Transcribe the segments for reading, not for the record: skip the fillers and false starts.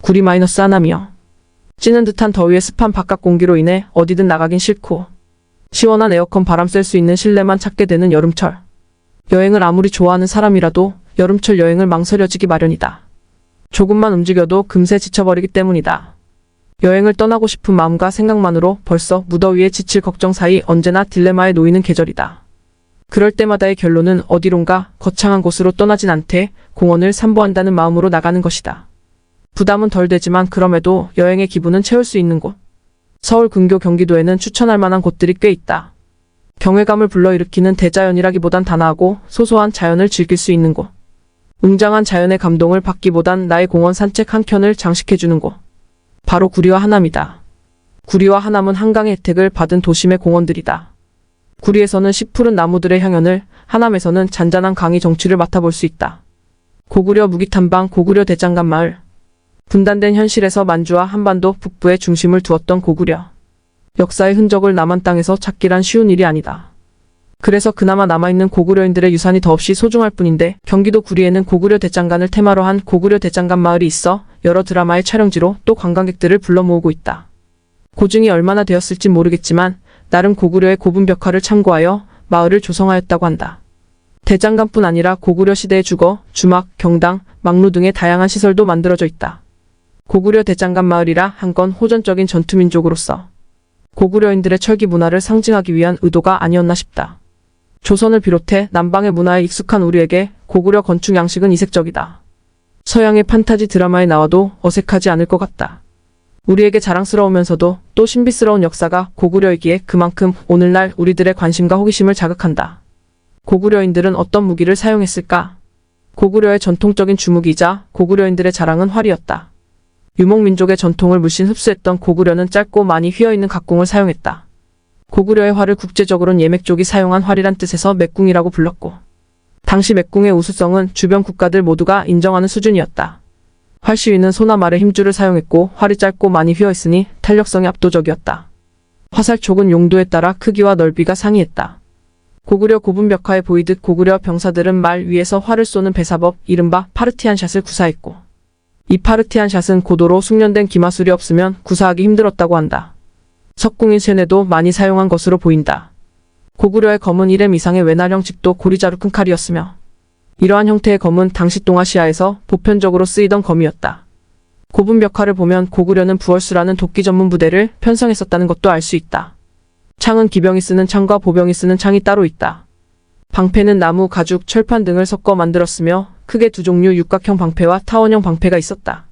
구리 마이너스 하남이요. 찌는 듯한 더위에 습한 바깥 공기로 인해 어디든 나가긴 싫고 시원한 에어컨 바람 쐴 수 있는 실내만 찾게 되는 여름철. 여행을 아무리 좋아하는 사람이라도 여름철 여행을 망설여지기 마련이다. 조금만 움직여도 금세 지쳐버리기 때문이다. 여행을 떠나고 싶은 마음과 생각만으로 벌써 무더위에 지칠 걱정 사이 언제나 딜레마에 놓이는 계절이다. 그럴 때마다의 결론은 어디론가 거창한 곳으로 떠나진 않되 공원을 산보한다는 마음으로 나가는 것이다. 부담은 덜 되지만 그럼에도 여행의 기분은 채울 수 있는 곳. 서울, 근교, 경기도에는 추천할 만한 곳들이 꽤 있다. 경외감을 불러일으키는 대자연이라기보단 단아하고 소소한 자연을 즐길 수 있는 곳. 웅장한 자연의 감동을 받기보단 나의 공원 산책 한 켠을 장식해주는 곳. 바로 구리와 하남이다. 구리와 하남은 한강의 혜택을 받은 도심의 공원들이다. 구리에서는 씨 푸른 나무들의 향연을, 하남에서는 잔잔한 강의 정취를 맡아볼 수 있다. 고구려 무기탐방, 고구려 대장간 마을. 분단된 현실에서 만주와 한반도 북부에 중심을 두었던 고구려. 역사의 흔적을 남한 땅에서 찾기란 쉬운 일이 아니다. 그래서 그나마 남아있는 고구려인들의 유산이 더없이 소중할 뿐인데 경기도 구리에는 고구려 대장간을 테마로 한 고구려 대장간 마을이 있어 여러 드라마의 촬영지로 또 관광객들을 불러 모으고 있다. 고증이 얼마나 되었을진 모르겠지만 나름 고구려의 고분 벽화를 참고하여 마을을 조성하였다고 한다. 대장간뿐 아니라 고구려 시대의 주거, 주막, 경당, 막루 등의 다양한 시설도 만들어져 있다. 고구려 대장간 마을이라 한 건 호전적인 전투민족으로서 고구려인들의 철기 문화를 상징하기 위한 의도가 아니었나 싶다. 조선을 비롯해 남방의 문화에 익숙한 우리에게 고구려 건축 양식은 이색적이다. 서양의 판타지 드라마에 나와도 어색하지 않을 것 같다. 우리에게 자랑스러우면서도 또 신비스러운 역사가 고구려이기에 그만큼 오늘날 우리들의 관심과 호기심을 자극한다. 고구려인들은 어떤 무기를 사용했을까? 고구려의 전통적인 주무기이자 고구려인들의 자랑은 활이었다. 유목민족의 전통을 물씬 흡수했던 고구려는 짧고 많이 휘어있는 각궁을 사용했다. 고구려의 활을 국제적으로는 예맥족이 사용한 활이란 뜻에서 맥궁이라고 불렀고 당시 맥궁의 우수성은 주변 국가들 모두가 인정하는 수준이었다. 활 시위는 소나 말의 힘줄을 사용했고 활이 짧고 많이 휘어있으니 탄력성이 압도적이었다. 화살촉은 용도에 따라 크기와 넓이가 상이했다. 고구려 고분 벽화에 보이듯 고구려 병사들은 말 위에서 활을 쏘는 배사법, 이른바 파르티안 샷을 구사했고 이 파르티안 샷은 고도로 숙련된 기마술이 없으면 구사하기 힘들었다고 한다. 석궁인 쇠뇌도 많이 사용한 것으로 보인다. 고구려의 검은 1m 이상의 외날형 집도 고리자루 큰 칼이었으며 이러한 형태의 검은 당시 동아시아에서 보편적으로 쓰이던 검이었다. 고분 벽화를 보면 고구려는 부월수라는 도끼 전문 부대를 편성했었다는 것도 알 수 있다. 창은 기병이 쓰는 창과 보병이 쓰는 창이 따로 있다. 방패는 나무, 가죽, 철판 등을 섞어 만들었으며 크게 두 종류 육각형 방패와 타원형 방패가 있었다.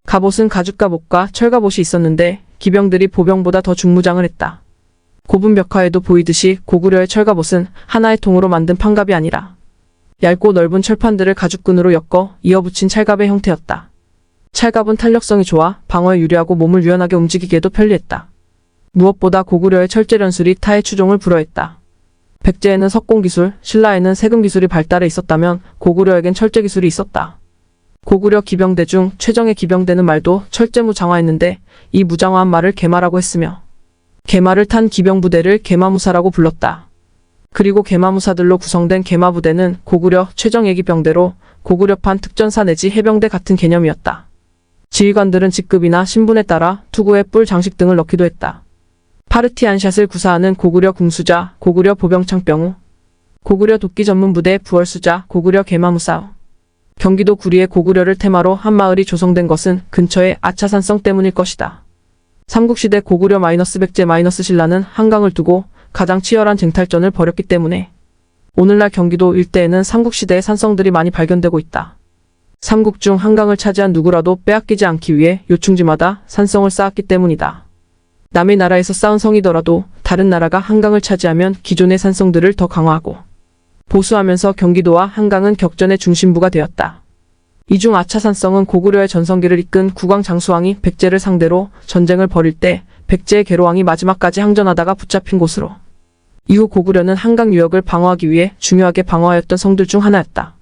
갑옷은 가죽 갑옷과 철 갑옷이 있었는데 기병들이 보병보다 더 중무장을 했다. 고분 벽화에도 보이듯이 고구려의 철 갑옷은 하나의 통으로 만든 판갑이 아니라 얇고 넓은 철판들을 가죽끈으로 엮어 이어붙인 찰갑의 형태였다. 찰갑은 탄력성이 좋아 방어에 유리하고 몸을 유연하게 움직이기에도 편리했다. 무엇보다 고구려의 철제련술이 타의 추종을 불허했다. 백제에는 석공기술, 신라에는 세금기술이 발달해 있었다면 고구려에겐 철제기술이 있었다. 고구려 기병대 중 최정예 기병대는 말도 철제무장화했는데 이 무장화한 말을 개마라고 했으며 개마를 탄 기병부대를 개마무사라고 불렀다. 그리고 개마무사들로 구성된 개마부대는 고구려 최정예기병대로 고구려판 특전사 내지 해병대 같은 개념이었다. 지휘관들은 직급이나 신분에 따라 투구에 뿔 장식 등을 넣기도 했다. 파르티안샷을 구사하는 고구려 궁수자, 고구려 보병창병우, 고구려 도끼 전문 부대 부월수자, 고구려 개마무사. 경기도 구리의 고구려를 테마로 한 마을이 조성된 것은 근처의 아차산성 때문일 것이다. 삼국시대 고구려 백제 신라는 한강을 두고 가장 치열한 쟁탈전을 벌였기 때문에 오늘날 경기도 일대에는 삼국시대의 산성들이 많이 발견되고 있다. 삼국 중 한강을 차지한 누구라도 빼앗기지 않기 위해 요충지마다 산성을 쌓았기 때문이다. 남의 나라에서 쌓은 성이더라도 다른 나라가 한강을 차지하면 기존의 산성들을 더 강화하고 보수하면서 경기도와 한강은 격전의 중심부가 되었다. 이 중 아차산성은 고구려의 전성기를 이끈 국왕 장수왕이 백제를 상대로 전쟁을 벌일 때 백제의 계로왕이 마지막까지 항전하다가 붙잡힌 곳으로 이후 고구려는 한강 유역을 방어하기 위해 중요하게 방어하였던 성들 중 하나였다.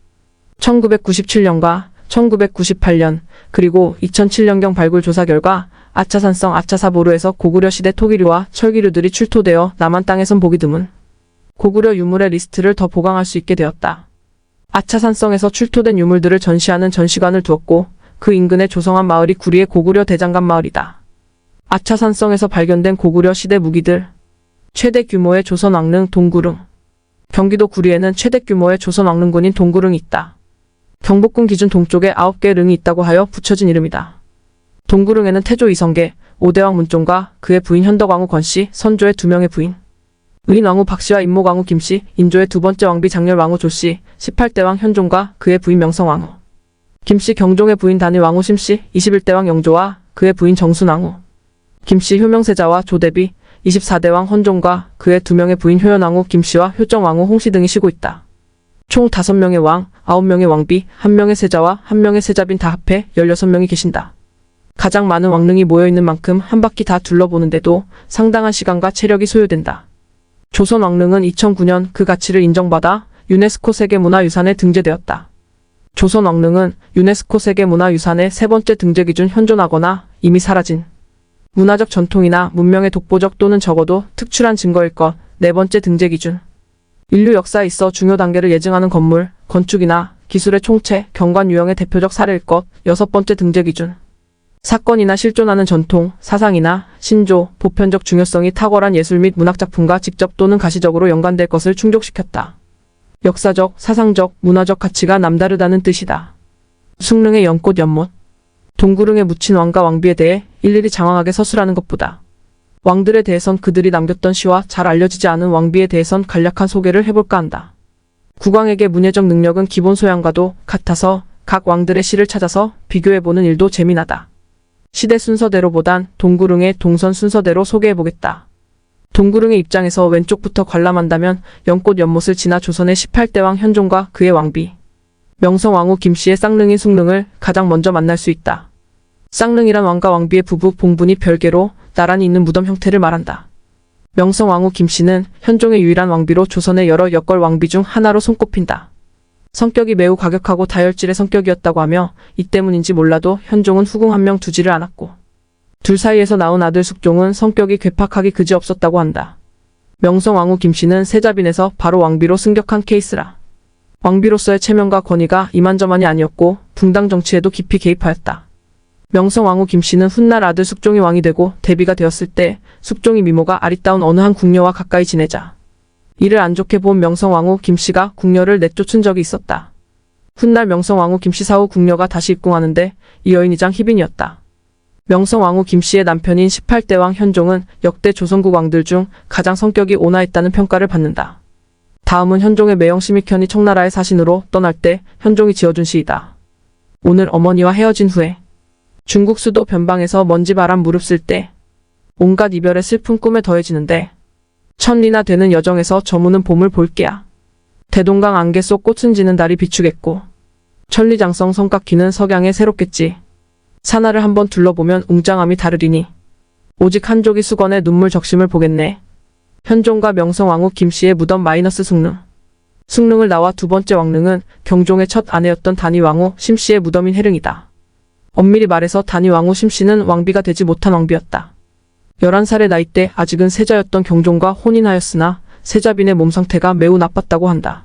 1997년과 1998년 그리고 2007년경 발굴 조사 결과 아차산성 아차사보루에서 고구려 시대 토기류와 철기류들이 출토되어 남한 땅에선 보기 드문 고구려 유물의 리스트를 더 보강할 수 있게 되었다. 아차산성에서 출토된 유물들을 전시하는 전시관을 두었고 그 인근의 조성한 마을이 구리의 고구려 대장간 마을이다. 아차산성에서 발견된 고구려 시대 무기들. 최대 규모의 조선 왕릉 동구릉. 경기도 구리에는 최대 규모의 조선 왕릉군인 동구릉이 있다. 경복궁 기준 동쪽에 9개의 릉이 있다고 하여 붙여진 이름이다. 동구릉에는 태조 이성계, 5대왕 문종과 그의 부인 현덕왕후 권씨, 선조의 2명의 부인, 의인왕후 박씨와 임목왕후 김씨, 인조의 두 번째 왕비 장렬왕후 조씨, 18대왕 현종과 그의 부인 명성왕후 김씨, 경종의 부인 단일왕후 심씨, 21대왕 영조와 그의 부인 정순왕후 김씨, 효명세자와 조대비, 24대왕 헌종과 그의 2명의 부인 효연왕후 김씨와 효정왕후 홍씨 등이 쉬고 있다. 총 5명의 왕, 9명의 왕비, 1명의 세자와 1명의 세자빈 다 합해 16명이 계신다. 가장 많은 왕릉이 모여있는 만큼 한 바퀴 다 둘러보는데도 상당한 시간과 체력이 소요된다. 조선 왕릉은 2009년 그 가치를 인정받아 유네스코 세계문화유산에 등재되었다. 조선 왕릉은 유네스코 세계문화유산의 3번째 등재 기준 현존하거나 이미 사라진 문화적 전통이나 문명의 독보적 또는 적어도 특출한 증거일 것. 4번째 등재 기준. 인류 역사에 있어 중요 단계를 예증하는 건물, 건축이나 기술의 총체, 경관 유형의 대표적 사례일 것. 6번째 등재 기준. 사건이나 실존하는 전통, 사상이나 신조, 보편적 중요성이 탁월한 예술 및 문학작품과 직접 또는 가시적으로 연관될 것을 충족시켰다. 역사적, 사상적, 문화적 가치가 남다르다는 뜻이다. 숭릉의 연꽃 연못. 동구릉에 묻힌 왕과 왕비에 대해 일일이 장황하게 서술하는 것보다 왕들에 대해선 그들이 남겼던 시와 잘 알려지지 않은 왕비에 대해선 간략한 소개를 해볼까 한다. 국왕에게 문예적 능력은 기본 소양과도 같아서 각 왕들의 시를 찾아서 비교해보는 일도 재미나다. 시대 순서대로보단 동구릉의 동선 순서대로 소개해보겠다. 동구릉의 입장에서 왼쪽부터 관람한다면 연꽃 연못을 지나 조선의 18대왕 현종과 그의 왕비 명성왕후 김씨의 쌍릉인 숭릉을 가장 먼저 만날 수 있다. 쌍릉이란 왕과 왕비의 부부 봉분이 별개로 나란히 있는 무덤 형태를 말한다. 명성왕후 김씨는 현종의 유일한 왕비로 조선의 여러 여걸 왕비 중 하나로 손꼽힌다. 성격이 매우 과격하고 다혈질의 성격이었다고 하며 이 때문인지 몰라도 현종은 후궁 1명 두지를 않았고 둘 사이에서 나온 아들 숙종은 성격이 괴팍하기 그지없었다고 한다. 명성왕후 김씨는 세자빈에서 바로 왕비로 승격한 케이스라. 왕비로서의 체면과 권위가 이만저만이 아니었고 붕당 정치에도 깊이 개입하였다. 명성왕후 김씨는 훗날 아들 숙종이 왕이 되고 대비가 되었을 때 숙종이 미모가 아리따운 어느 한 궁녀와 가까이 지내자 이를 안 좋게 본 명성왕후 김씨가 궁녀를 내쫓은 적이 있었다. 훗날 명성왕후 김씨 사후 궁녀가 다시 입궁하는데 이 여인이장 희빈이었다. 명성왕후 김씨의 남편인 18대왕 현종은 역대 조선국 왕들 중 가장 성격이 온화했다는 평가를 받는다. 다음은 현종의 매형 심익현이 청나라의 사신으로 떠날 때 현종이 지어준 시이다. 오늘 어머니와 헤어진 후에 중국 수도 변방에서 먼지바람 무릅쓸 때 온갖 이별의 슬픈 꿈에 더해지는데 천리나 되는 여정에서 저무는 봄을 볼게야. 대동강 안개 속 꽃은 지는 달이 비추겠고 천리장성 성곽기는 석양에 새롭겠지. 산하를 한번 둘러보면 웅장함이 다르리니 오직 한족이 수건에 눈물 적심을 보겠네. 현종과 명성왕후 김씨의 무덤 마이너스 숭릉. 숭릉을 나와 두 번째 왕릉은 경종의 첫 아내였던 단위왕후 심씨의 무덤인 해릉이다. 엄밀히 말해서 단위왕후 심씨는 왕비가 되지 못한 왕비였다. 11살의 나이 때 아직은 세자였던 경종과 혼인하였으나 세자빈의 몸 상태가 매우 나빴다고 한다.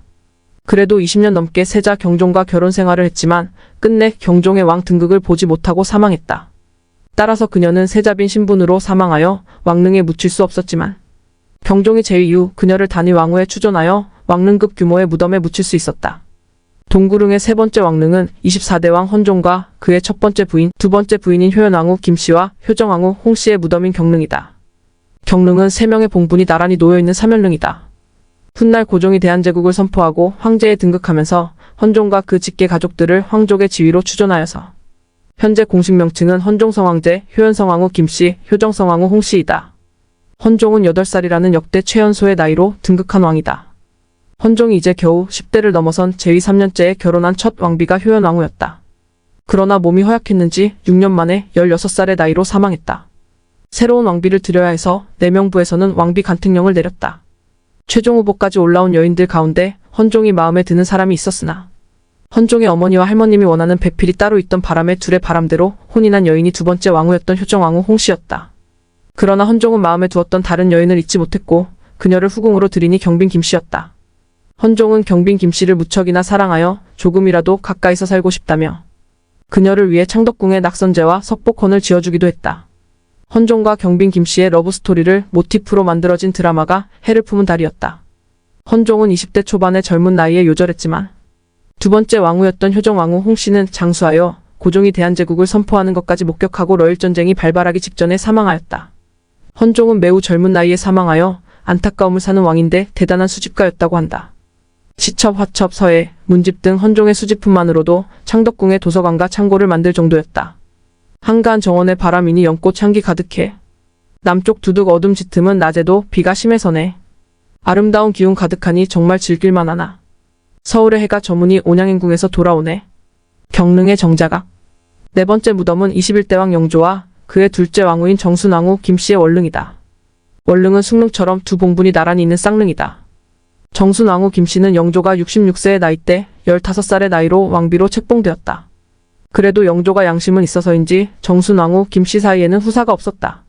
그래도 20년 넘게 세자 경종과 결혼 생활을 했지만 끝내 경종의 왕 등극을 보지 못하고 사망했다. 따라서 그녀는 세자빈 신분으로 사망하여 왕릉에 묻힐 수 없었지만 경종이 제위 이후 그녀를 단위왕후에 추존하여 왕릉급 규모의 무덤에 묻힐 수 있었다. 동구릉의 3번째 왕릉은 24대왕 헌종과 그의 첫 번째 부인, 두 번째 부인인 효연왕후 김씨와 효정왕후 홍씨의 무덤인 경릉이다. 경릉은 3명의 봉분이 나란히 놓여있는 사면릉이다. 훗날 고종이 대한제국을 선포하고 황제에 등극하면서 헌종과 그 직계 가족들을 황족의 지위로 추존하여서 현재 공식 명칭은 헌종성황제, 효연성왕후 김씨, 효정성왕후 홍씨이다. 헌종은 8살이라는 역대 최연소의 나이로 등극한 왕이다. 헌종이 이제 겨우 10대를 넘어선 재위 3년째에 결혼한 첫 왕비가 효연왕후였다. 그러나 몸이 허약했는지 6년 만에 16살의 나이로 사망했다. 새로운 왕비를 들여야 해서 내명부에서는 왕비 간택령을 내렸다. 최종 후보까지 올라온 여인들 가운데 헌종이 마음에 드는 사람이 있었으나 헌종의 어머니와 할머님이 원하는 배필이 따로 있던 바람에 둘의 바람대로 혼인한 여인이 두 번째 왕후였던 효정왕후 홍씨였다. 그러나 헌종은 마음에 두었던 다른 여인을 잊지 못했고 그녀를 후궁으로 들이니 경빈 김씨였다. 헌종은 경빈 김씨를 무척이나 사랑하여 조금이라도 가까이서 살고 싶다며 그녀를 위해 창덕궁에 낙선제와 석복헌을 지어주기도 했다. 헌종과 경빈 김씨의 러브스토리를 모티프로 만들어진 드라마가 해를 품은 달이었다. 헌종은 20대 초반의 젊은 나이에 요절했지만 두 번째 왕후였던 효정왕후 홍씨는 장수하여 고종이 대한제국을 선포하는 것까지 목격하고 러일전쟁이 발발하기 직전에 사망하였다. 헌종은 매우 젊은 나이에 사망하여 안타까움을 사는 왕인데 대단한 수집가였다고 한다. 시첩, 화첩, 서예, 문집 등 헌종의 수집품만으로도 창덕궁의 도서관과 창고를 만들 정도였다. 한가한 정원에 바람이니 연꽃 향기 가득해. 남쪽 두둑 어둠 짙음은 낮에도 비가 심해서네. 아름다운 기운 가득하니 정말 즐길만하나. 서울의 해가 저무니 온양인궁에서 돌아오네. 경릉의 정자각. 네 번째 무덤은 21대 왕 영조와 그의 둘째 왕후인 정순왕후 김씨의 원릉이다. 원릉은 숭릉처럼 두 봉분이 나란히 있는 쌍릉이다. 정순왕후 김씨는 영조가 66세의 나이 때 15살의 나이로 왕비로 책봉되었다. 그래도 영조가 양심은 있어서인지 정순왕후 김씨 사이에는 후사가 없었다.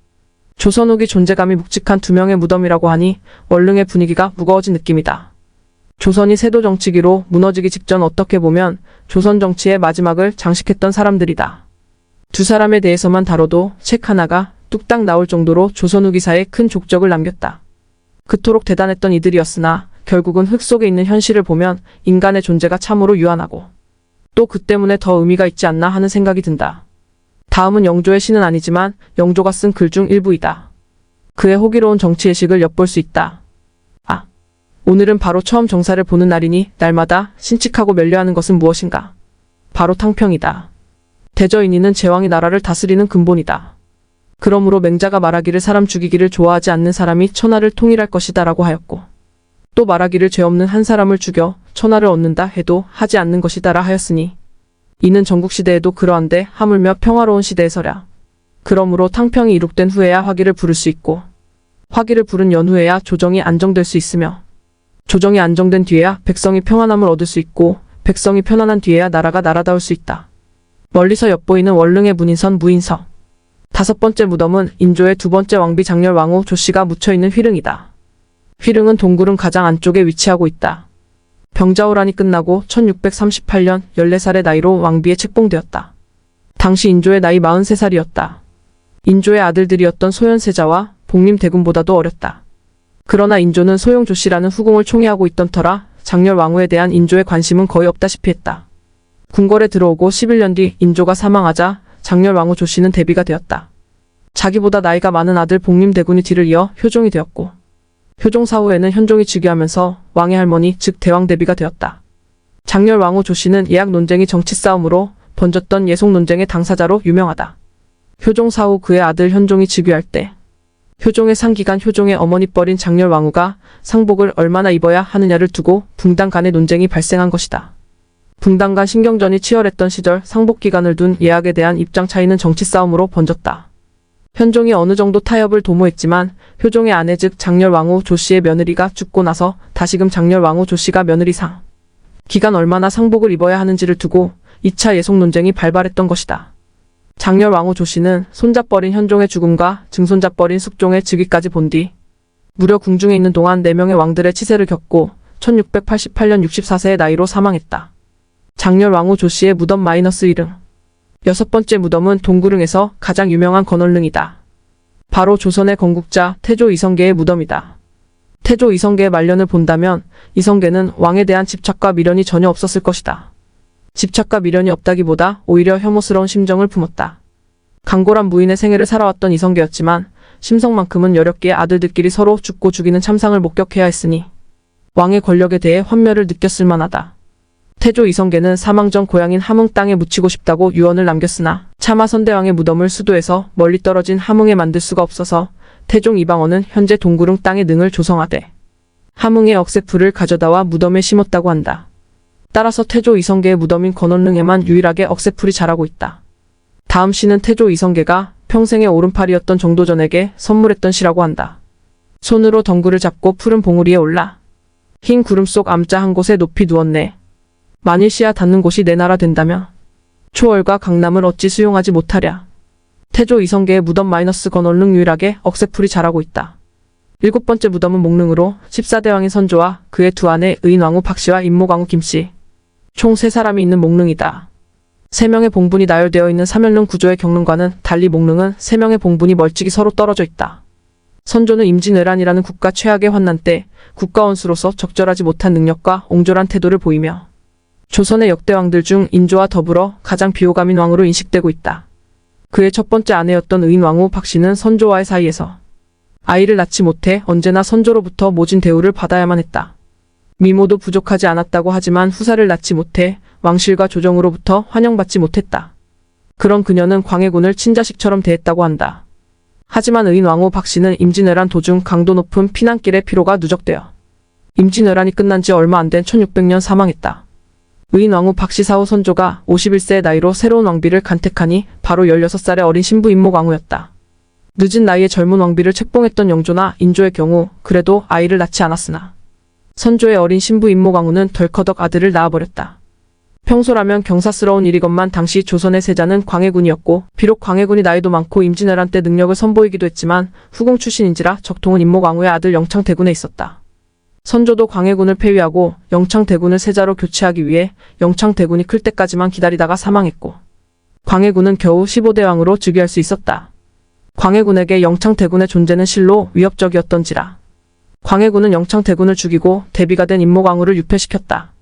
조선 후기 존재감이 묵직한 두 명의 무덤이라고 하니 원릉의 분위기가 무거워진 느낌이다. 조선이 세도 정치기로 무너지기 직전 어떻게 보면 조선 정치의 마지막을 장식했던 사람들이다. 두 사람에 대해서만 다뤄도 책 하나가 뚝딱 나올 정도로 조선 후기사에 큰 족적을 남겼다. 그토록 대단했던 이들이었으나 결국은 흙 속에 있는 현실을 보면 인간의 존재가 참으로 유한하고 또 그 때문에 더 의미가 있지 않나 하는 생각이 든다. 다음은 영조의 시는 아니지만 영조가 쓴 글 중 일부이다. 그의 호기로운 정치예식을 엿볼 수 있다. 오늘은 바로 처음 정사를 보는 날이니 날마다 신칙하고 면례하는 것은 무엇인가? 바로 탕평이다. 대저인이는 제왕이 나라를 다스리는 근본이다. 그러므로 맹자가 말하기를 사람 죽이기를 좋아하지 않는 사람이 천하를 통일할 것이다 라고 하였고 또 말하기를 죄 없는 한 사람을 죽여 천하를 얻는다 해도 하지 않는 것이다라 하였으니 이는 전국시대에도 그러한데 하물며 평화로운 시대에서랴. 그러므로 탕평이 이룩된 후에야 화기를 부를 수 있고 화기를 부른 연후에야 조정이 안정될 수 있으며 조정이 안정된 뒤에야 백성이 평안함을 얻을 수 있고 백성이 편안한 뒤에야 나라가 나라다울 수 있다. 멀리서 엿보이는 원릉의 문인선 무인서. 다섯 번째 무덤은 인조의 두 번째 왕비 장렬왕후 조씨가 묻혀있는 휘릉이다. 휘릉은 동굴은 가장 안쪽에 위치하고 있다. 병자호란이 끝나고 1638년 14살의 나이로 왕비에 책봉되었다. 당시 인조의 나이 43살이었다. 인조의 아들들이었던 소현세자와 복림대군보다도 어렸다. 그러나 인조는 소용 조씨라는 후궁을 총애하고 있던 터라 장렬왕후에 대한 인조의 관심은 거의 없다시피 했다. 궁궐에 들어오고 11년 뒤 인조가 사망하자 장렬왕후 조씨는 대비가 되었다. 자기보다 나이가 많은 아들 복림대군이 뒤를 이어 효종이 되었고 효종 사후에는 현종이 즉위하면서 왕의 할머니 즉 대왕 대비가 되었다. 장렬왕후 조씨는 예약 논쟁이 정치 싸움으로 번졌던 예속 논쟁의 당사자로 유명하다. 효종 사후 그의 아들 현종이 즉위할 때 효종의 상기간 효종의 어머니 뻘인 장렬왕후가 상복을 얼마나 입어야 하느냐를 두고 붕당 간의 논쟁이 발생한 것이다. 붕당 간 신경전이 치열했던 시절 상복 기간을 둔 예약에 대한 입장 차이는 정치 싸움으로 번졌다. 현종이 어느 정도 타협을 도모했지만 효종의 아내 즉 장렬왕후 조씨의 며느리가 죽고 나서 다시금 장렬왕후 조씨가 며느리상 기간 얼마나 상복을 입어야 하는지를 두고 2차 예속 논쟁이 발발했던 것이다. 장렬왕후 조씨는 손자뻘인 현종의 죽음과 증손자뻘인 숙종의 즉위까지 본 뒤 무려 궁중에 있는 동안 4명의 왕들의 치세를 겪고 1688년 64세의 나이로 사망했다. 장렬왕후 조씨의 무덤 -1릉. 여섯 번째 무덤은 동구릉에서 가장 유명한 건원릉이다. 바로 조선의 건국자 태조 이성계의 무덤이다. 태조 이성계의 말년을 본다면 이성계는 왕에 대한 집착과 미련이 전혀 없었을 것이다. 집착과 미련이 없다기보다 오히려 혐오스러운 심정을 품었다. 강골한 무인의 생애를 살아왔던 이성계였지만 심성만큼은 여렵기에 아들들끼리 서로 죽고 죽이는 참상을 목격해야 했으니 왕의 권력에 대해 환멸을 느꼈을 만하다. 태조 이성계는 사망 전 고향인 함흥 땅에 묻히고 싶다고 유언을 남겼으나 차마 선대왕의 무덤을 수도에서 멀리 떨어진 함흥에 만들 수가 없어서 태종 이방원은 현재 동구릉 땅에 능을 조성하되 함흥의 억새풀을 가져다와 무덤에 심었다고 한다. 따라서 태조 이성계의 무덤인 건원릉에만 유일하게 억새풀이 자라고 있다. 다음 시는 태조 이성계가 평생의 오른팔이었던 정도전에게 선물했던 시라고 한다. 손으로 덩굴을 잡고 푸른 봉우리에 올라 흰 구름 속 암자 한 곳에 높이 누웠네. 만일 씨야 닿는 곳이 내 나라 된다면 초월과 강남을 어찌 수용하지 못하랴. 태조 이성계의 무덤 건원릉 유일하게 억새풀이 자라고 있다. 일곱 번째 무덤은 목릉으로 14대왕인 선조와 그의 두 아내 의인왕후 박씨와 임목왕후 김씨 총 3사람이 있는 목릉이다. 3명의 봉분이 나열되어 있는 사면릉 구조의 경릉과는 달리 목릉은 3명의 봉분이 멀찍이 서로 떨어져 있다. 선조는 임진왜란이라는 국가 최악의 환난 때 국가원수로서 적절하지 못한 능력과 옹졸한 태도를 보이며 조선의 역대 왕들 중 인조와 더불어 가장 비호감인 왕으로 인식되고 있다. 그의 첫 번째 아내였던 의인왕후 박씨는 선조와의 사이에서 아이를 낳지 못해 언제나 선조로부터 모진 대우를 받아야만 했다. 미모도 부족하지 않았다고 하지만 후사를 낳지 못해 왕실과 조정으로부터 환영받지 못했다. 그런 그녀는 광해군을 친자식처럼 대했다고 한다. 하지만 의인왕후 박씨는 임진왜란 도중 강도 높은 피난길에 피로가 누적되어 임진왜란이 끝난 지 얼마 안 된 1600년 사망했다. 의인왕후 박씨 사후 선조가 51세의 나이로 새로운 왕비를 간택하니 바로 16살의 어린 신부 임목왕후였다. 늦은 나이에 젊은 왕비를 책봉했던 영조나 인조의 경우 그래도 아이를 낳지 않았으나 선조의 어린 신부 임목왕후는 덜커덕 아들을 낳아버렸다. 평소라면 경사스러운 일이건만 당시 조선의 세자는 광해군이었고 비록 광해군이 나이도 많고 임진왜란 때 능력을 선보이기도 했지만 후궁 출신인지라 적통은 임목왕후의 아들 영창대군에 있었다. 선조도 광해군을 폐위하고 영창대군을 세자로 교체하기 위해 영창대군이 클 때까지만 기다리다가 사망했고 광해군은 겨우 15대 왕으로 즉위할 수 있었다. 광해군에게 영창대군의 존재는 실로 위협적이었던지라 광해군은 영창대군을 죽이고 대비가 된 임목왕후를 유폐시켰다.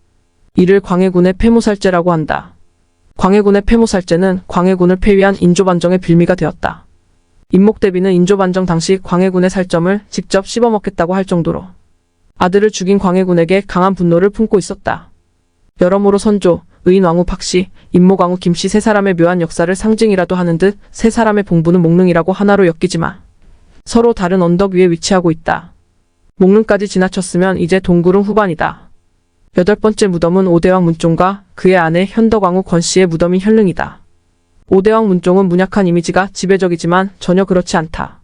이를 광해군의 폐무살제라고 한다. 광해군의 폐무살제는 광해군을 폐위한 인조반정의 빌미가 되었다. 임목대비는 인조반정 당시 광해군의 살점을 직접 씹어먹겠다고 할 정도로 아들을 죽인 광해군에게 강한 분노를 품고 있었다. 여러모로 선조, 의인왕후 박씨, 임목왕후 김씨 세 사람의 묘한 역사를 상징이라도 하는 듯 세 사람의 봉부는 목릉이라고 하나로 엮이지만 서로 다른 언덕 위에 위치하고 있다. 목릉까지 지나쳤으면 이제 동구릉 후반이다. 8번째 무덤은 오대왕 문종과 그의 아내 현덕왕후 권씨의 무덤인 현릉이다. 오대왕 문종은 문약한 이미지가 지배적이지만 전혀 그렇지 않다.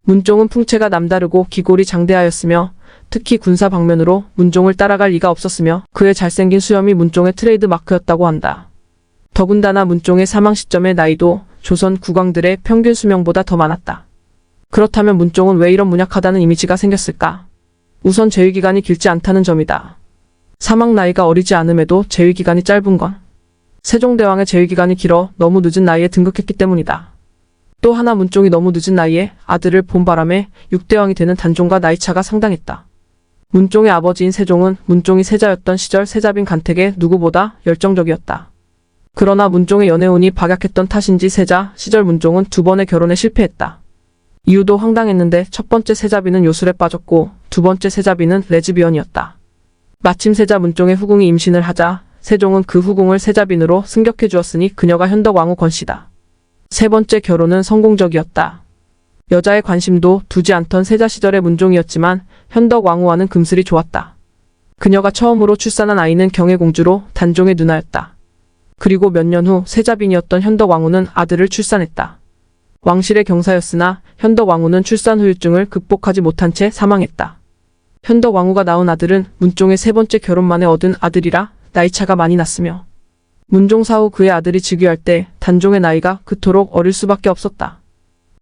문종은 풍채가 남다르고 기골이 장대하였으며 특히 군사 방면으로 문종을 따라갈 리가 없었으며 그의 잘생긴 수염이 문종의 트레이드 마크였다고 한다. 더군다나 문종의 사망 시점의 나이도 조선 국왕들의 평균 수명보다 더 많았다. 그렇다면 문종은 왜 이런 문약하다는 이미지가 생겼을까? 우선 재위기간이 길지 않다는 점이다. 사망 나이가 어리지 않음에도 재위기간이 짧은 건 세종대왕의 재위기간이 길어 너무 늦은 나이에 등극했기 때문이다. 또 하나 문종이 너무 늦은 나이에 아들을 본 바람에 6대왕이 되는 단종과 나이차가 상당했다. 문종의 아버지인 세종은 문종이 세자였던 시절 세자빈 간택에 누구보다 열정적이었다. 그러나 문종의 연애운이 박약했던 탓인지 세자 시절 문종은 2번의 결혼에 실패했다. 이유도 황당했는데 첫 번째 세자비는 요술에 빠졌고 두 번째 세자비는 레즈비언이었다. 마침 세자 문종의 후궁이 임신을 하자 세종은 그 후궁을 세자빈으로 승격해 주었으니 그녀가 현덕왕후 권씨다. 세 번째 결혼은 성공적이었다. 여자의 관심도 두지 않던 세자 시절의 문종이었지만 현덕왕후와는 금슬이 좋았다. 그녀가 처음으로 출산한 아이는 경혜공주로 단종의 누나였다. 그리고 몇 년 후 세자빈이었던 현덕왕후는 아들을 출산했다. 왕실의 경사였으나 현덕왕후는 출산 후유증을 극복하지 못한 채 사망했다. 현덕왕후가 낳은 아들은 문종의 세 번째 결혼 만에 얻은 아들이라 나이차가 많이 났으며 문종 사후 그의 아들이 즉위할 때 단종의 나이가 그토록 어릴 수밖에 없었다.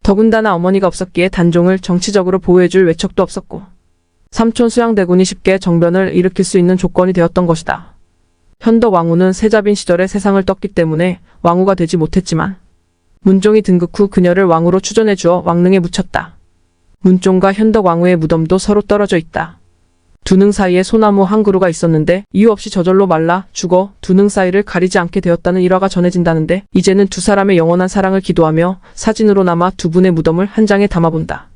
더군다나 어머니가 없었기에 단종을 정치적으로 보호해줄 외척도 없었고 삼촌 수양대군이 쉽게 정변을 일으킬 수 있는 조건이 되었던 것이다. 현덕왕후는 세자빈 시절에 세상을 떴기 때문에 왕후가 되지 못했지만 문종이 등극 후 그녀를 왕후로 추전해 주어 왕릉에 묻혔다. 문종과 현덕왕후의 무덤도 서로 떨어져 있다. 두 능 사이에 소나무 한 그루가 있었는데 이유 없이 저절로 말라 죽어 두 능 사이를 가리지 않게 되었다는 일화가 전해진다는데 이제는 두 사람의 영원한 사랑을 기도하며 사진으로 남아 두 분의 무덤을 한 장에 담아본다.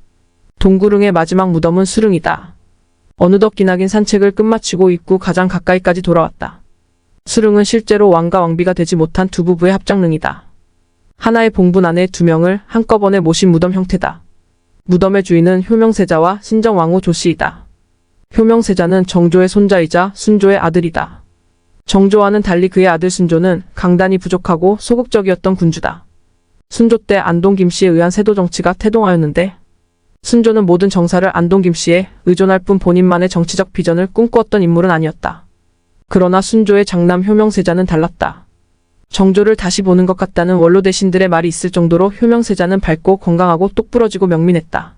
동구릉의 마지막 무덤은 수릉이다. 어느덧 기나긴 산책을 끝마치고 입구 가장 가까이까지 돌아왔다. 수릉은 실제로 왕과 왕비가 되지 못한 두 부부의 합장릉이다. 하나의 봉분 안에 두 명을 한꺼번에 모신 무덤 형태다. 무덤의 주인은 효명세자와 신정왕후 조씨이다. 효명세자는 정조의 손자이자 순조의 아들이다. 정조와는 달리 그의 아들 순조는 강단이 부족하고 소극적이었던 군주다. 순조 때 안동 김씨에 의한 세도 정치가 태동하였는데 순조는 모든 정사를 안동 김씨에 의존할 뿐 본인만의 정치적 비전을 꿈꾸었던 인물은 아니었다. 그러나 순조의 장남 효명세자는 달랐다. 정조를 다시 보는 것 같다는 원로 대신들의 말이 있을 정도로 효명세자는 밝고 건강하고 똑부러지고 명민했다.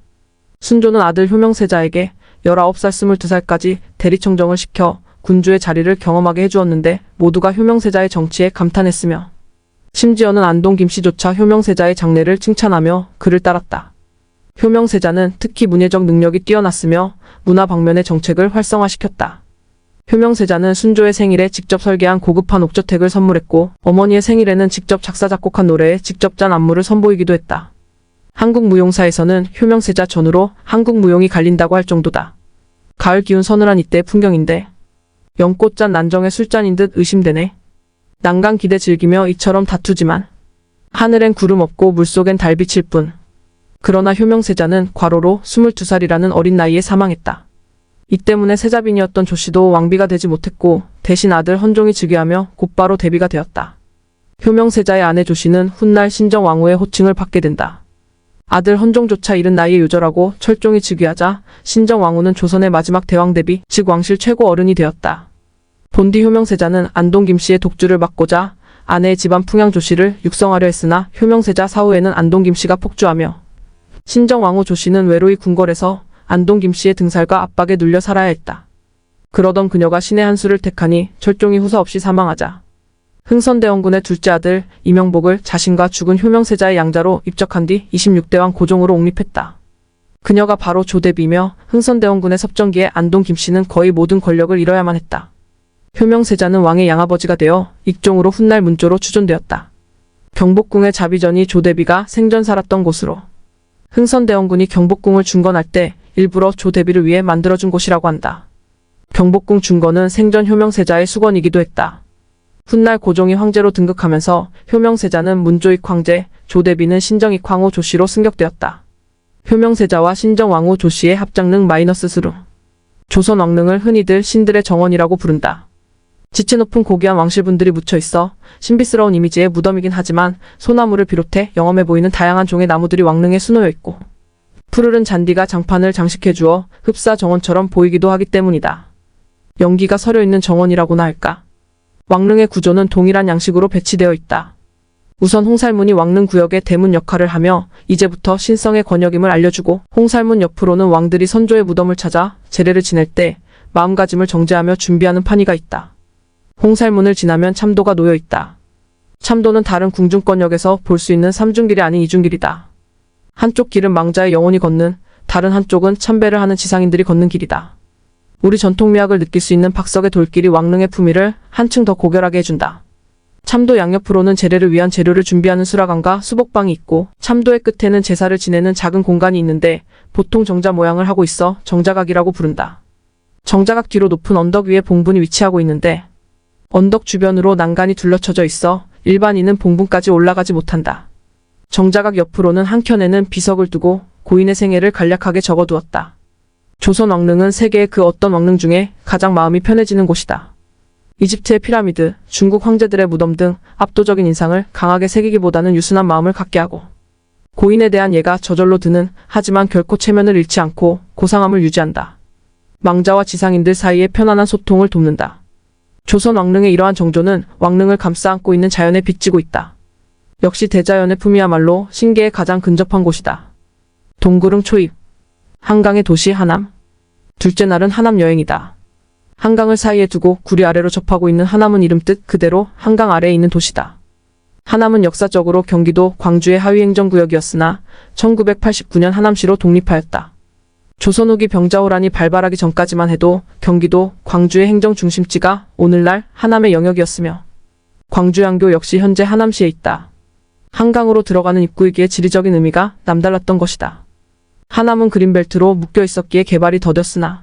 순조는 아들 효명세자에게 19살 22살까지 대리청정을 시켜 군주의 자리를 경험하게 해주었는데 모두가 효명세자의 정치에 감탄했으며 심지어는 안동 김씨조차 효명세자의 장래를 칭찬하며 그를 따랐다. 효명세자는 특히 문예적 능력이 뛰어났으며 문화 방면의 정책을 활성화시켰다. 효명세자는 순조의 생일에 직접 설계한 고급한 옥저택을 선물했고 어머니의 생일에는 직접 작사 작곡한 노래에 직접 짠 안무를 선보이기도 했다. 한국 무용사에서는 효명세자 전후로 한국 무용이 갈린다고 할 정도다. 가을 기운 서늘한 이때 풍경인데 연꽃잔 난정의 술잔인 듯 의심되네. 난강 기대 즐기며 이처럼 다투지만 하늘엔 구름 없고 물속엔 달 비칠 뿐. 그러나 효명세자는 과로로 22살이라는 어린 나이에 사망했다. 이 때문에 세자빈이었던 조씨도 왕비가 되지 못했고 대신 아들 헌종이 즉위하며 곧바로 대비가 되었다. 효명세자의 아내 조씨는 훗날 신정왕후의 호칭을 받게 된다. 아들 헌종조차 이른 나이에 요절하고 철종이 즉위하자 신정왕후는 조선의 마지막 대왕 대비, 즉 왕실 최고 어른이 되었다. 본디 효명세자는 안동 김씨의 독주를 막고자 아내의 집안 풍양 조씨를 육성하려 했으나 효명세자 사후에는 안동 김씨가 폭주하며 신정왕후 조씨는 외로이 궁궐에서 안동 김씨의 등살과 압박에 눌려 살아야 했다. 그러던 그녀가 신의 한 수를 택하니 철종이 후사 없이 사망하자 흥선대원군의 둘째 아들 이명복을 자신과 죽은 효명세자의 양자로 입적한 뒤 26대왕 고종으로 옹립했다. 그녀가 바로 조대비며 흥선대원군의 섭정기에 안동 김씨는 거의 모든 권력을 잃어야만 했다. 효명세자는 왕의 양아버지가 되어 익종으로 훗날 문조로 추존되었다. 경복궁의 자비전이 조대비가 생전 살았던 곳으로 흥선대원군이 경복궁을 중건할 때 일부러 조대비를 위해 만들어준 곳이라고 한다. 경복궁 중건은 생전 효명세자의 수건이기도 했다. 훗날 고종이 황제로 등극하면서 효명세자는 문조익 황제, 조대비는 신정익 황후 조씨로 승격되었다. 효명세자와 신정왕후 조씨의 합장능 -스루. 조선 왕릉을 흔히들 신들의 정원이라고 부른다. 지체 높은 고귀한 왕실분들이 묻혀있어 신비스러운 이미지의 무덤이긴 하지만 소나무를 비롯해 영험해 보이는 다양한 종의 나무들이 왕릉에 수놓여 있고 푸르른 잔디가 장판을 장식해주어 흡사 정원처럼 보이기도 하기 때문이다. 연기가 서려있는 정원이라고나 할까? 왕릉의 구조는 동일한 양식으로 배치되어 있다. 우선 홍살문이 왕릉 구역의 대문 역할을 하며 이제부터 신성의 권역임을 알려주고 홍살문 옆으로는 왕들이 선조의 무덤을 찾아 제례를 지낼 때 마음가짐을 정제하며 준비하는 판이가 있다. 홍살문을 지나면 참도가 놓여 있다. 참도는 다른 궁중권역에서 볼 수 있는 삼중길이 아닌 이중길이다. 한쪽 길은 망자의 영혼이 걷는, 다른 한쪽은 참배를 하는 지상인들이 걷는 길이다. 우리 전통미학을 느낄 수 있는 박석의 돌길이 왕릉의 품위를 한층 더 고결하게 해준다. 참도 양옆으로는 제례를 위한 재료를 준비하는 수라관과 수복방이 있고 참도의 끝에는 제사를 지내는 작은 공간이 있는데 보통 정자 모양을 하고 있어 정자각이라고 부른다. 정자각 뒤로 높은 언덕 위에 봉분이 위치하고 있는데 언덕 주변으로 난간이 둘러쳐져 있어 일반인은 봉분까지 올라가지 못한다. 정자각 옆으로는 한켠에는 비석을 두고 고인의 생애를 간략하게 적어두었다. 조선 왕릉은 세계의 그 어떤 왕릉 중에 가장 마음이 편해지는 곳이다. 이집트의 피라미드, 중국 황제들의 무덤 등 압도적인 인상을 강하게 새기기보다는 유순한 마음을 갖게 하고 고인에 대한 예가 저절로 드는 하지만 결코 체면을 잃지 않고 고상함을 유지한다. 망자와 지상인들 사이의 편안한 소통을 돕는다. 조선 왕릉의 이러한 정조는 왕릉을 감싸 안고 있는 자연에 빚지고 있다. 역시 대자연의 품이야말로 신계에 가장 근접한 곳이다. 동구릉 초입. 한강의 도시 하남. 둘째 날은 하남 여행이다. 한강을 사이에 두고 구리 아래로 접하고 있는 하남은 이름 뜻 그대로 한강 아래에 있는 도시다. 하남은 역사적으로 경기도 광주의 하위행정구역이었으나 1989년 하남시로 독립하였다. 조선 후기 병자호란이 발발하기 전까지만 해도 경기도 광주의 행정 중심지가 오늘날 하남의 영역이었으며 광주양교 역시 현재 하남시에 있다. 한강으로 들어가는 입구이기에 지리적인 의미가 남달랐던 것이다. 하남은 그린벨트로 묶여 있었기에 개발이 더뎠으나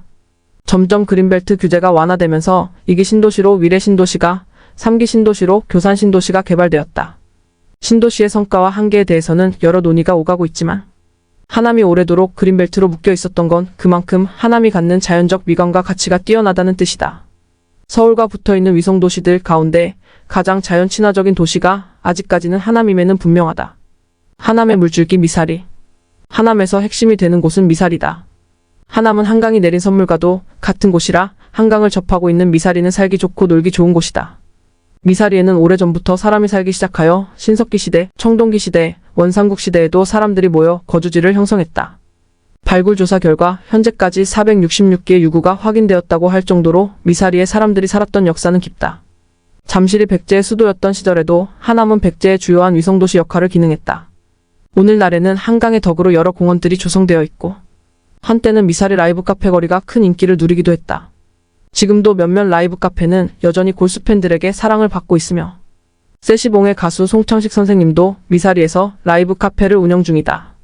점점 그린벨트 규제가 완화되면서 2기 신도시로 위례 신도시가, 3기 신도시로 교산 신도시가 개발되었다. 신도시의 성과와 한계에 대해서는 여러 논의가 오가고 있지만 하남이 오래도록 그린벨트로 묶여 있었던 건 그만큼 하남이 갖는 자연적 미관과 가치가 뛰어나다는 뜻이다. 서울과 붙어있는 위성도시들 가운데 가장 자연 친화적인 도시가 아직까지는 하남임에는 분명하다. 하남의 물줄기 미사리. 하남에서 핵심이 되는 곳은 미사리다. 하남은 한강이 내린 선물과도 같은 곳이라 한강을 접하고 있는 미사리는 살기 좋고 놀기 좋은 곳이다. 미사리에는 오래전부터 사람이 살기 시작하여 신석기 시대, 청동기 시대, 원삼국 시대에도 사람들이 모여 거주지를 형성했다. 발굴 조사 결과 현재까지 466개의 유구가 확인되었다고 할 정도로 미사리에 사람들이 살았던 역사는 깊다. 잠실이 백제의 수도였던 시절에도 하남은 백제의 주요한 위성도시 역할을 기능했다. 오늘날에는 한강의 덕으로 여러 공원들이 조성되어 있고 한때는 미사리 라이브 카페 거리가 큰 인기를 누리기도 했다. 지금도 몇몇 라이브 카페는 여전히 골수 팬들에게 사랑을 받고 있으며 세시봉의 가수 송창식 선생님도 미사리에서 라이브 카페를 운영 중이다.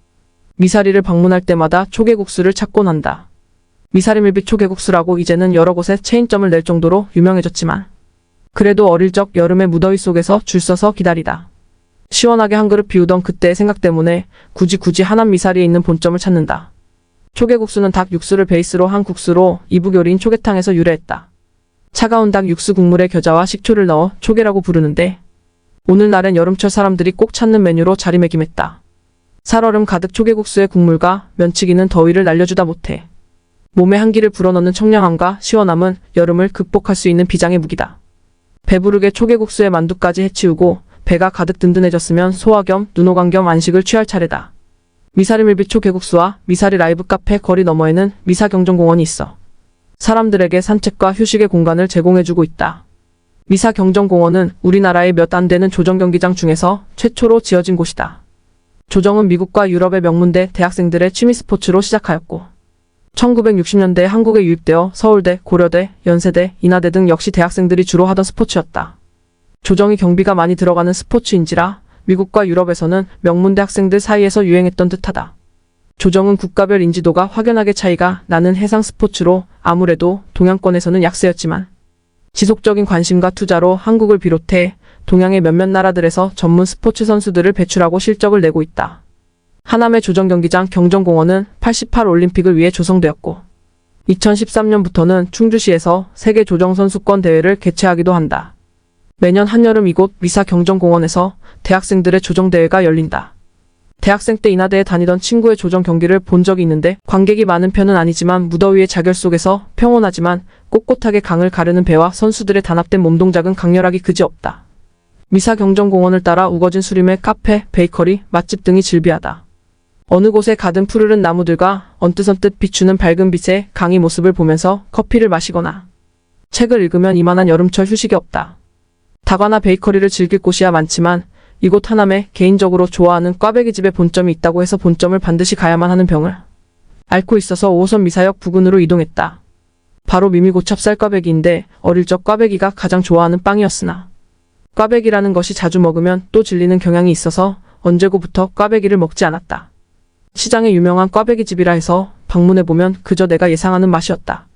미사리를 방문할 때마다 초계국수를 찾곤 한다. 미사리 밀빛 초계국수라고 이제는 여러 곳에 체인점을 낼 정도로 유명해졌지만 그래도 어릴 적 여름의 무더위 속에서 줄 서서 기다리다 시원하게 한 그릇 비우던 그때의 생각 때문에 굳이 하남 미사리에 있는 본점을 찾는다. 초계국수는 닭 육수를 베이스로 한 국수로 이북요리인 초계탕에서 유래했다. 차가운 닭 육수 국물에 겨자와 식초를 넣어 초계라고 부르는데 오늘날엔 여름철 사람들이 꼭 찾는 메뉴로 자리매김했다. 살얼음 가득 초계국수의 국물과 면치기는 더위를 날려주다 못해 몸에 한기를 불어넣는 청량함과 시원함은 여름을 극복할 수 있는 비장의 무기다. 배부르게 초계국수에 만두까지 해치우고 배가 가득 든든해졌으면 소화 겸 눈호강 겸 안식을 취할 차례다. 미사리 밀빛 초계국수와 미사리 라이브 카페 거리 너머에는 미사경정공원이 있어 사람들에게 산책과 휴식의 공간을 제공해주고 있다. 미사경정공원은 우리나라의 몇 안 되는 조정경기장 중에서 최초로 지어진 곳이다. 조정은 미국과 유럽의 명문대 대학생들의 취미 스포츠로 시작하였고 1960년대에 한국에 유입되어 서울대, 고려대, 연세대, 인하대 등 역시 대학생들이 주로 하던 스포츠였다. 조정이 경비가 많이 들어가는 스포츠인지라 미국과 유럽에서는 명문대 학생들 사이에서 유행했던 듯하다. 조정은 국가별 인지도가 확연하게 차이가 나는 해상 스포츠로 아무래도 동양권에서는 약세였지만 지속적인 관심과 투자로 한국을 비롯해 동양의 몇몇 나라들에서 전문 스포츠 선수들을 배출하고 실적을 내고 있다. 하남의 조정경기장 경정공원은 88 올림픽을 위해 조성되었고 2013년부터는 충주시에서 세계 조정선수권 대회를 개최하기도 한다. 매년 한여름 이곳 미사경정공원에서 대학생들의 조정대회가 열린다. 대학생 때 인하대에 다니던 친구의 조정 경기를 본 적이 있는데 관객이 많은 편은 아니지만 무더위의 자결 속에서 평온하지만 꼿꼿하게 강을 가르는 배와 선수들의 단합된 몸동작은 강렬하기 그지없다. 미사경정공원을 따라 우거진 수림의 카페, 베이커리, 맛집 등이 즐비하다. 어느 곳에 가든 푸르른 나무들과 언뜻언뜻 비추는 밝은 빛의 강의 모습을 보면서 커피를 마시거나 책을 읽으면 이만한 여름철 휴식이 없다. 다과나 베이커리를 즐길 곳이야 많지만 이곳 하남에 개인적으로 좋아하는 꽈배기집에 본점이 있다고 해서 본점을 반드시 가야만 하는 병을 앓고 있어서 5호선 미사역 부근으로 이동했다. 바로 미미고찹쌀 꽈배기인데 어릴 적 꽈배기가 가장 좋아하는 빵이었으나 꽈배기라는 것이 자주 먹으면 또 질리는 경향이 있어서 언제고부터 꽈배기를 먹지 않았다. 시장에 유명한 꽈배기집이라 해서 방문해보면 그저 내가 예상하는 맛이었다.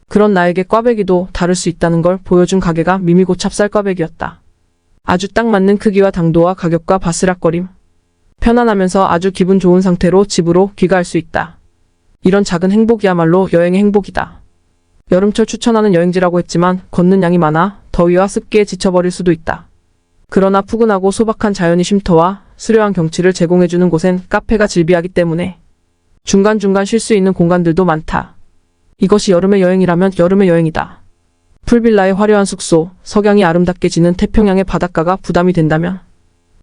그런 나에게 꽈배기도 다를 수 있다는 걸 보여준 가게가 미미고찹쌀 꽈배기였다. 아주 딱 맞는 크기와 당도와 가격과 바스락거림. 편안하면서 아주 기분 좋은 상태로 집으로 귀가할 수 있다. 이런 작은 행복이야말로 여행의 행복이다. 여름철 추천하는 여행지라고 했지만 걷는 양이 많아 더위와 습기에 지쳐버릴 수도 있다. 그러나 푸근하고 소박한 자연이 쉼터와 수려한 경치를 제공해주는 곳엔 카페가 즐비하기 때문에 중간중간 쉴 수 있는 공간들도 많다. 이것이 여름의 여행이라면 여름의 여행이다. 풀빌라의 화려한 숙소, 석양이 아름답게 지는 태평양의 바닷가가 부담이 된다면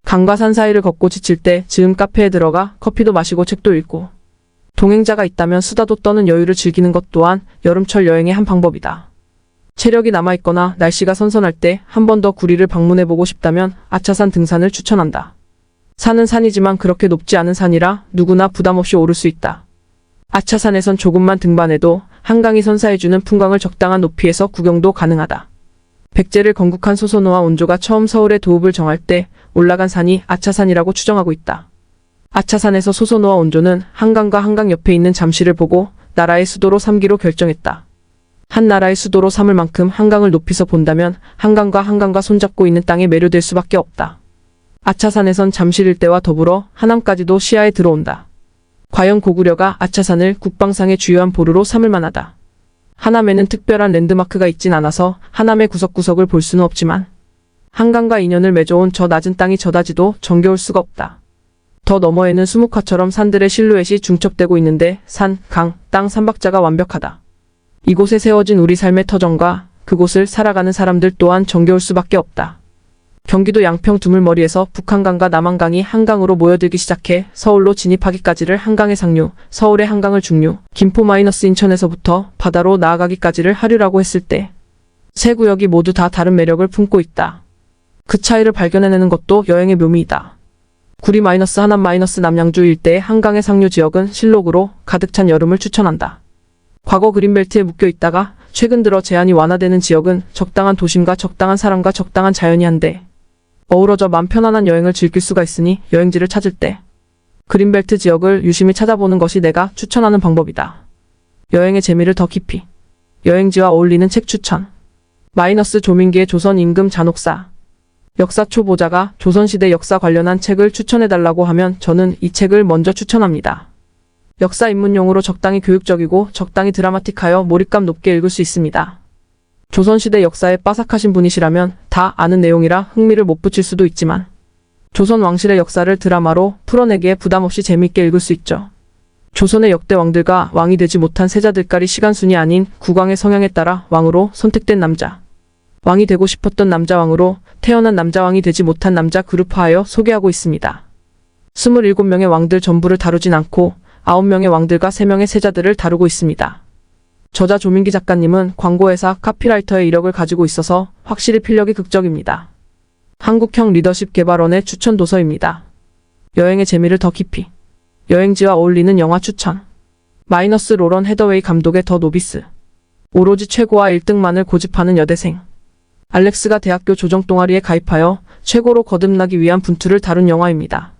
강과 산 사이를 걷고 지칠 때 즈음 카페에 들어가 커피도 마시고 책도 읽고 동행자가 있다면 수다도 떠는 여유를 즐기는 것 또한 여름철 여행의 한 방법이다. 체력이 남아있거나 날씨가 선선할 때 한 번 더 구리를 방문해보고 싶다면 아차산 등산을 추천한다. 산은 산이지만 그렇게 높지 않은 산이라 누구나 부담없이 오를 수 있다. 아차산에선 조금만 등반해도 한강이 선사해주는 풍광을 적당한 높이에서 구경도 가능하다. 백제를 건국한 소선호와 온조가 처음 서울의 도읍을 정할 때 올라간 산이 아차산이라고 추정하고 있다. 아차산에서 소선호와 온조는 한강과 한강 옆에 있는 잠실을 보고 나라의 수도로 삼기로 결정했다. 한 나라의 수도로 삼을 만큼 한강을 높이서 본다면 한강과 손잡고 있는 땅에 매료될 수밖에 없다. 아차산에선 잠실 일대와 더불어 하남까지도 시야에 들어온다. 과연 고구려가 아차산을 국방상의 주요한 보루로 삼을 만하다. 하남에는 특별한 랜드마크가 있진 않아서 하남의 구석구석을 볼 수는 없지만 한강과 인연을 맺어온 저 낮은 땅이 저다지도 정겨울 수가 없다. 더 너머에는 수묵화처럼 산들의 실루엣이 중첩되고 있는데 산, 강, 땅 삼박자가 완벽하다. 이곳에 세워진 우리 삶의 터전과 그곳을 살아가는 사람들 또한 정겨울 수밖에 없다. 경기도 양평 두물머리에서 북한강과 남한강이 한강으로 모여들기 시작해 서울로 진입하기까지를 한강의 상류, 서울의 한강을 중류, 김포-인천에서부터 바다로 나아가기까지를 하류라고 했을 때 세 구역이 모두 다 다른 매력을 품고 있다. 그 차이를 발견해내는 것도 여행의 묘미이다. 구리 하남 남양주 일대의 한강의 상류 지역은 실록으로 가득 찬 여름을 추천한다. 과거 그린벨트에 묶여 있다가 최근 들어 제한이 완화되는 지역은 적당한 도심과 적당한 사람과 적당한 자연이 한데 어우러져 맘 편안한 여행을 즐길 수가 있으니 여행지를 찾을 때 그린벨트 지역을 유심히 찾아보는 것이 내가 추천하는 방법이다. 여행의 재미를 더 깊이. 여행지와 어울리는 책 추천. 조민기의 조선 임금 잔혹사. 역사 초보자가 조선시대 역사 관련한 책을 추천해달라고 하면 저는 이 책을 먼저 추천합니다. 역사 입문용으로 적당히 교육적이고 적당히 드라마틱하여 몰입감 높게 읽을 수 있습니다. 조선시대 역사에 빠삭하신 분이시라면 다 아는 내용이라 흥미를 못 붙일 수도 있지만 조선 왕실의 역사를 드라마로 풀어내기에 부담없이 재미있게 읽을 수 있죠. 조선의 역대 왕들과 왕이 되지 못한 세자들까지 시간순이 아닌 국왕의 성향에 따라 왕으로 선택된 남자. 왕이 되고 싶었던 남자왕으로 태어난 남자왕이 되지 못한 남자 그룹화하여 소개하고 있습니다. 27명의 왕들 전부를 다루진 않고 9명의 왕들과 3명의 세자들을 다루고 있습니다. 저자 조민기 작가님은 광고회사 카피라이터의 이력을 가지고 있어서 확실히 필력이 극적입니다. 한국형 리더십 개발원의 추천 도서입니다. 여행의 재미를 더 깊이. 여행지와 어울리는 영화 추천. 로런 헤더웨이 감독의 더 노비스. 오로지 최고와 1등만을 고집하는 여대생. 알렉스가 대학교 조정 동아리에 가입하여 최고로 거듭나기 위한 분투를 다룬 영화입니다.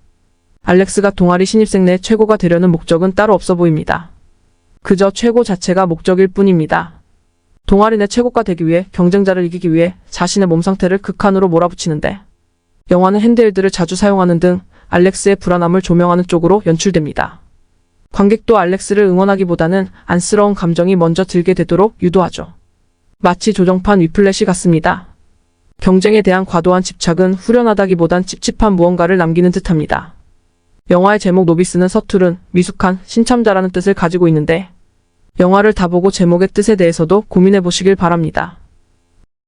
알렉스가 동아리 신입생 내 최고가 되려는 목적은 따로 없어 보입니다. 그저 최고 자체가 목적일 뿐입니다. 동아리 내 최고가 되기 위해 경쟁자를 이기기 위해 자신의 몸 상태를 극한으로 몰아붙이는데 영화는 핸드헬드를 자주 사용하는 등 알렉스의 불안함을 조명하는 쪽으로 연출됩니다. 관객도 알렉스를 응원하기보다는 안쓰러운 감정이 먼저 들게 되도록 유도하죠. 마치 조정판 위플래시 같습니다. 경쟁에 대한 과도한 집착은 후련하다기보단 찝찝한 무언가를 남기는 듯합니다. 영화의 제목 노비스는 서투른, 미숙한, 신참자라는 뜻을 가지고 있는데 영화를 다 보고 제목의 뜻에 대해서도 고민해 보시길 바랍니다.